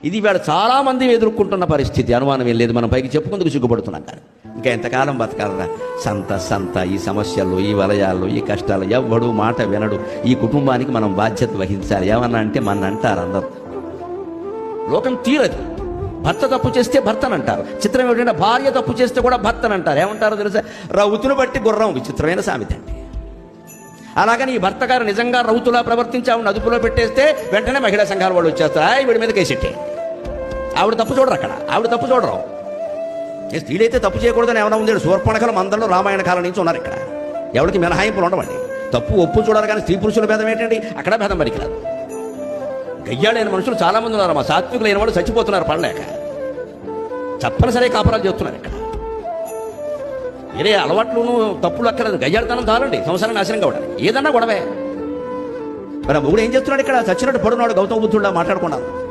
ఇది ఇవాళ చాలామంది ఎదుర్కొంటున్న పరిస్థితి, అనుమానం ఏం లేదు. మనం పైకి చెప్పుకుందుకు సిగ్గుపడుతున్నాం. కానీ ఇంకా ఎంతకాలం బతకాలరా సంత ఈ సమస్యల్లో, ఈ వలయాల్లో, ఈ కష్టాలు. ఎవ్వడు మాట వినడు. ఈ కుటుంబానికి మనం బాధ్యత వహించాలి. ఏమన్నా అంటే మన అంటారు అందరూ. లోకం తీరదు. భర్త తప్పు చేస్తే భర్తనంటారు. చిత్రం ఏమిటంటే భార్య తప్పు చేస్తే కూడా భర్తనంటారు. ఏమంటారో తెలుసా? రౌతును బట్టి గుర్రం. విచిత్రమైన సామెత అండి. అలాగని ఈ భర్త గారు నిజంగా రౌతులా ప్రవర్తించి ఆవిడ అదుపులో పెట్టేస్తే వెంటనే మహిళా సంఘాల వాళ్ళు వచ్చేస్తారు. వీడి మీద కేసెట్టే. ఆవిడ తప్పు చూడరు. అక్కడ ఆవిడ తప్పు చూడరు. స్త్రీలైతే తప్పు చేయకూడదని ఏమైనా ఉంది? శూర్పణఖల మందల్లో రామాయణ కాలం నుంచి ఉన్నారు. ఇక్కడ ఎవరికి మినహాయింపులు ఉండవండి. తప్పు ఒప్పు చూడాలి. కానీ స్త్రీ పురుషుల భేదం ఏంటండి? అక్కడ భేదం పనికిరాదు. గయ్యాడైన మనుషులు చాలా మంది ఉన్నారు. మా సాత్వికులైన వాళ్ళు చచ్చిపోతున్నారు పడలేక. తప్పనిసరి కాపురాలు చేస్తున్నారు. ఇక్కడ వేరే అలవాట్లును తప్పులు అక్కర్లేదు. గయ్యాడతనం చాలండి సంవత్సరం నాశనం కావడానికి. ఏదన్నా గొడవే. మరి మూడు ఏం చేస్తున్నాడు ఇక్కడ? చచ్చినట్టు పడున్నాడు గౌతమ బుద్ధుడులా మాట్లాడుకున్నాను.